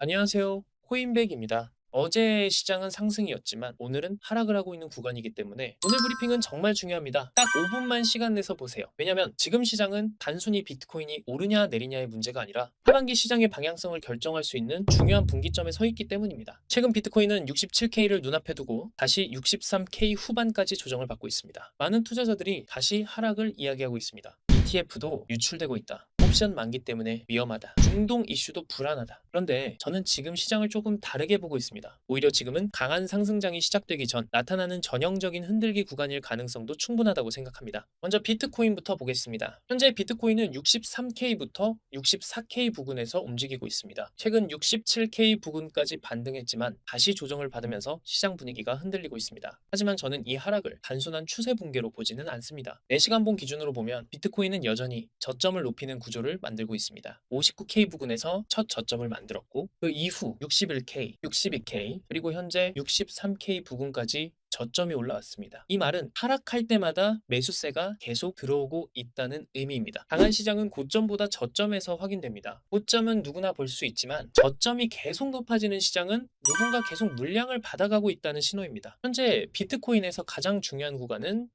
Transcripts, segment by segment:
안녕하세요. 코인백입니다. 어제 시장은 상승이었지만 오늘은 하락을 하고 있는 구간이기 때문에 오늘 브리핑은 정말 중요합니다. 딱 5분만 시간 내서 보세요. 왜냐면 지금 시장은 단순히 비트코인이 오르냐 내리냐의 문제가 아니라 하반기 시장의 방향성을 결정할 수 있는 중요한 분기점에 서 있기 때문입니다. 최근 비트코인은 67K를 눈앞에 두고 다시 63K 후반까지 조정을 받고 있습니다. 많은 투자자들이 다시 하락을 이야기하고 있습니다. ETF도 유출되고 있다. 옵션 만기 때문에 위험하다. 중동 이슈도 불안하다. 그런데 저는 지금 시장을 조금 다르게 보고 있습니다. 오히려 지금은 강한 상승장이 시작되기 전 나타나는 전형적인 흔들기 구간일 가능성도 충분하다고 생각합니다. 먼저 비트코인부터 보겠습니다. 현재 비트코인은 63K부터 64K 부근에서 움직이고 있습니다. 최근 67K 부근까지 반등했지만 다시 조정을 받으면서 시장 분위기가 흔들리고 있습니다. 하지만 저는 이 하락을 단순한 추세 붕괴로 보지는 않습니다. 4시간봉 기준으로 보면 비트코인은 여전히 저점을 높이는 구조를 만들고 있습니다. 59K 부근에서 첫 저점을 만들었고 그 이후 61K, 62K 그리고 현재 63K 부근까지 저점이 올라왔습니다. 이 말은 하락할 때마다 매수세가 계속 들어오고 있다는 의미입니다. 강한 시장은 고점보다 저점에서 확인됩니다. 고점은 누구나 볼 수 있지만 저점이 계속 높아지는 시장은 누군가 계속 물량을 받아가고 있다는 신호입니다. 현재 비트코인에서 가장 중요한 구간은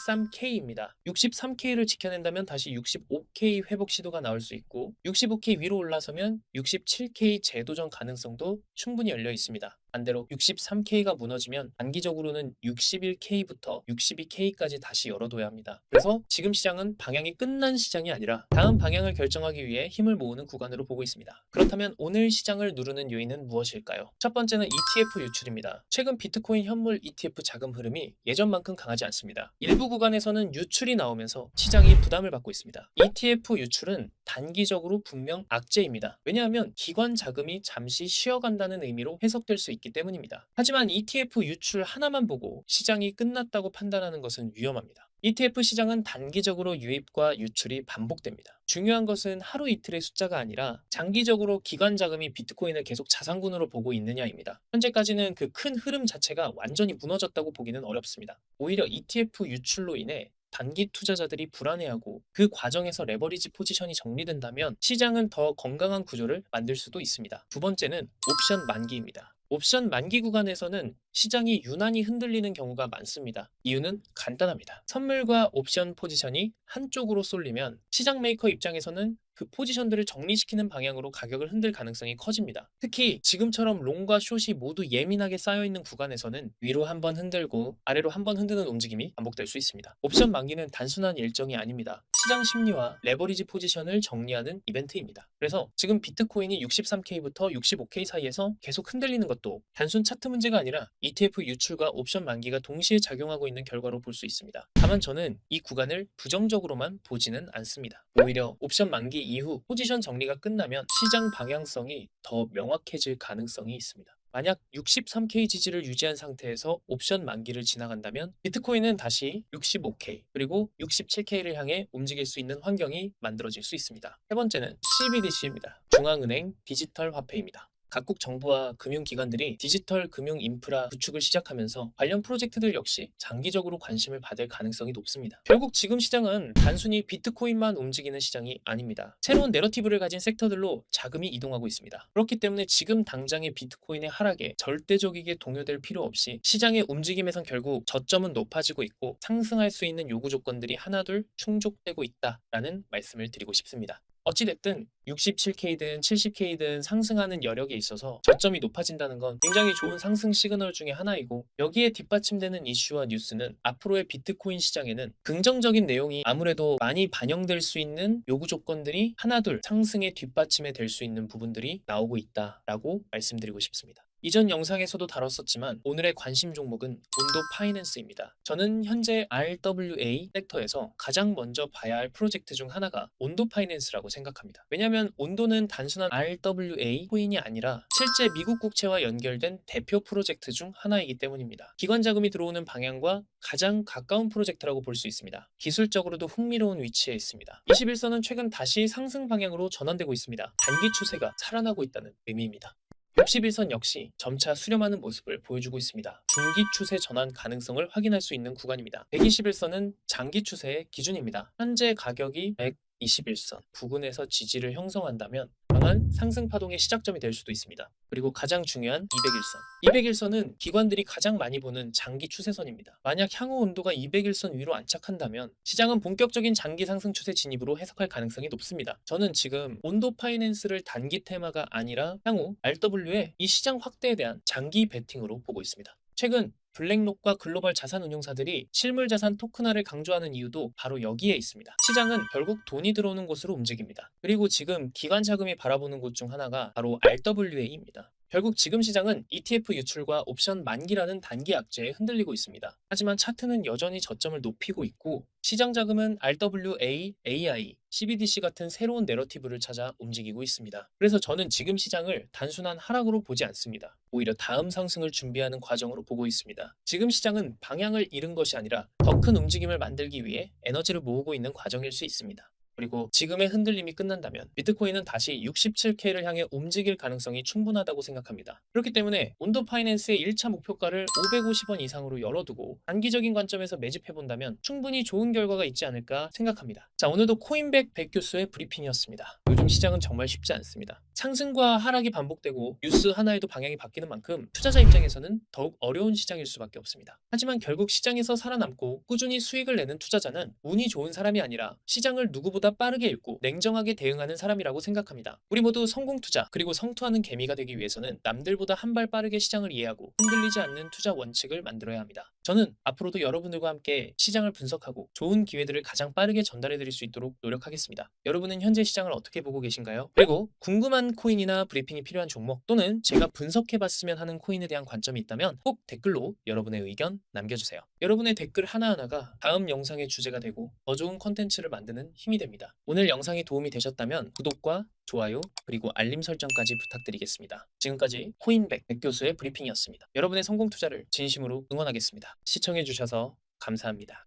63K입니다. 63K를 지켜낸다면 다시 65K 회복 시도가 나올 수 있고 65K 위로 올라서면 67K 재도전 가능성도 충분히 열려 있습니다. 반대로 63K가 무너지면 단기적으로는 61K부터 62K까지 다시 열어둬야 합니다. 그래서 지금 시장은 방향이 끝난 시장이 아니라 다음 방향을 결정하기 위해 힘을 모으는 구간으로 보고 있습니다. 그렇다면 오늘 시장을 누르는 요인은 무엇일까요? 첫 번째는 ETF 유출입니다. 최근 비트코인 현물 ETF 자금 흐름이 예전만큼 강하지 않습니다. 일부 구간에서는 유출이 나오면서 시장이 부담을 받고 있습니다. ETF 유출은 단기적으로 분명 악재입니다. 왜냐하면 기관 자금이 잠시 쉬어간다는 의미로 해석될 수 있기 때문입니다. 하지만 ETF 유출 하나만 보고 시장이 끝났다고 판단하는 것은 위험합니다. ETF 시장은 단기적으로 유입과 유출이 반복됩니다. 중요한 것은 하루 이틀의 숫자가 아니라 장기적으로 기관 자금이 비트코인을 계속 자산군으로 보고 있느냐입니다. 현재까지는 그 큰 흐름 자체가 완전히 무너졌다고 보기는 어렵습니다. 오히려 ETF 유출로 인해 단기 투자자들이 불안해하고 그 과정에서 레버리지 포지션이 정리된다면 시장은 더 건강한 구조를 만들 수도 있습니다. 두 번째는 옵션 만기입니다. 옵션 만기 구간에서는 시장이 유난히 흔들리는 경우가 많습니다. 이유는 간단합니다. 선물과 옵션 포지션이 한쪽으로 쏠리면 시장 메이커 입장에서는 그 포지션들을 정리시키는 방향으로 가격을 흔들 가능성이 커집니다. 특히 지금처럼 롱과 숏이 모두 예민하게 쌓여있는 구간에서는 위로 한번 흔들고 아래로 한번 흔드는 움직임이 반복될 수 있습니다. 옵션 만기는 단순한 일정이 아닙니다. 시장 심리와 레버리지 포지션을 정리하는 이벤트입니다. 그래서 지금 비트코인이 63K부터 65K 사이에서 계속 흔들리는 것도 단순 차트 문제가 아니라 ETF 유출과 옵션 만기가 동시에 작용하고 있는 결과로 볼 수 있습니다. 다만 저는 이 구간을 부정적으로만 보지는 않습니다. 오히려 옵션 만기 이후 포지션 정리가 끝나면 시장 방향성이 더 명확해질 가능성이 있습니다. 만약 63K 지지를 유지한 상태에서 옵션 만기를 지나간다면 비트코인은 다시 65K 그리고 67K를 향해 움직일 수 있는 환경이 만들어질 수 있습니다. 세 번째는 CBDC입니다. 중앙은행 디지털 화폐입니다. 각국 정부와 금융기관들이 디지털 금융 인프라 구축을 시작하면서 관련 프로젝트들 역시 장기적으로 관심을 받을 가능성이 높습니다. 결국 지금 시장은 단순히 비트코인만 움직이는 시장이 아닙니다. 새로운 내러티브를 가진 섹터들로 자금이 이동하고 있습니다. 그렇기 때문에 지금 당장의 비트코인의 하락에 절대적이게 동요될 필요 없이 시장의 움직임에선 결국 저점은 높아지고 있고 상승할 수 있는 요구 조건들이 하나둘 충족되고 있다라는 말씀을 드리고 싶습니다. 어찌됐든 67K든 70K든 상승하는 여력에 있어서 저점이 높아진다는 건 굉장히 좋은 상승 시그널 중에 하나이고 여기에 뒷받침되는 이슈와 뉴스는 앞으로의 비트코인 시장에는 긍정적인 내용이 아무래도 많이 반영될 수 있는 요구 조건들이 하나둘 상승의 뒷받침에 될 수 있는 부분들이 나오고 있다라고 말씀드리고 싶습니다. 이전 영상에서도 다뤘었지만 오늘의 관심 종목은 온도 파이낸스입니다. 저는 현재 RWA 섹터에서 가장 먼저 봐야 할 프로젝트 중 하나가 온도 파이낸스라고 생각합니다. 왜냐하면 온도는 단순한 RWA 코인이 아니라 실제 미국 국채와 연결된 대표 프로젝트 중 하나이기 때문입니다. 기관 자금이 들어오는 방향과 가장 가까운 프로젝트라고 볼 수 있습니다. 기술적으로도 흥미로운 위치에 있습니다. 21선은 최근 다시 상승 방향으로 전환되고 있습니다. 단기 추세가 살아나고 있다는 의미입니다. 61선 역시 점차 수렴하는 모습을 보여주고 있습니다. 중기 추세 전환 가능성을 확인할 수 있는 구간입니다. 121선은 장기 추세의 기준입니다. 현재 가격이 121선 부근에서 지지를 형성한다면 또한 상승 파동의 시작점이 될 수도 있습니다. 그리고 가장 중요한 200일선. 200일선은 기관들이 가장 많이 보는 장기 추세선입니다. 만약 향후 온도가 200일선 위로 안착한다면 시장은 본격적인 장기 상승 추세 진입으로 해석할 가능성이 높습니다. 저는 지금 온도 파이낸스를 단기 테마가 아니라 향후 RW의 이 시장 확대에 대한 장기 베팅으로 보고 있습니다. 최근 블랙록과 글로벌 자산 운용사들이 실물 자산 토큰화를 강조하는 이유도 바로 여기에 있습니다. 시장은 결국 돈이 들어오는 곳으로 움직입니다. 그리고 지금 기관 자금이 바라보는 곳 중 하나가 바로 RWA입니다. 결국 지금 시장은 ETF 유출과 옵션 만기라는 단기 악재에 흔들리고 있습니다. 하지만 차트는 여전히 저점을 높이고 있고 시장 자금은 RWA, AI, CBDC 같은 새로운 내러티브를 찾아 움직이고 있습니다. 그래서 저는 지금 시장을 단순한 하락으로 보지 않습니다. 오히려 다음 상승을 준비하는 과정으로 보고 있습니다. 지금 시장은 방향을 잃은 것이 아니라 더 큰 움직임을 만들기 위해 에너지를 모으고 있는 과정일 수 있습니다. 그리고 지금의 흔들림이 끝난다면 비트코인은 다시 67K를 향해 움직일 가능성이 충분하다고 생각합니다. 그렇기 때문에 온도 파이낸스의 1차 목표가를 550원 이상으로 열어두고 단기적인 관점에서 매집해본다면 충분히 좋은 결과가 있지 않을까 생각합니다. 자, 오늘도 코인백 백교수의 브리핑이었습니다. 요즘 시장은 정말 쉽지 않습니다. 상승과 하락이 반복되고 뉴스 하나에도 방향이 바뀌는 만큼 투자자 입장에서는 더욱 어려운 시장일 수밖에 없습니다. 하지만 결국 시장에서 살아남고 꾸준히 수익을 내는 투자자는 운이 좋은 사람이 아니라 시장을 누구보다 빠르게 읽고 냉정하게 대응하는 사람이라고 생각합니다. 우리 모두 성공 투자 그리고 성투하는 개미가 되기 위해서는 남들보다 한 발 빠르게 시장을 이해하고 흔들리지 않는 투자 원칙을 만들어야 합니다. 저는 앞으로도 여러분들과 함께 시장을 분석하고 좋은 기회들을 가장 빠르게 전달해 드릴 수 있도록 노력하겠습니다. 여러분은 현재 시장을 어떻게 보고 계신가요? 그리고 궁금한 코인이나 브리핑이 필요한 종목 또는 제가 분석해 봤으면 하는 코인에 대한 관점이 있다면 꼭 댓글로 여러분의 의견 남겨주세요. 여러분의 댓글 하나하나가 다음 영상의 주제가 되고 더 좋은 컨텐츠를 만드는 힘이 됩니다. 오늘 영상이 도움이 되셨다면 구독과 좋아요 그리고 알림 설정까지 부탁드리겠습니다. 지금까지 코인백 백교수의 브리핑이었습니다. 여러분의 성공 투자를 진심으로 응원하겠습니다. 시청해주셔서 감사합니다.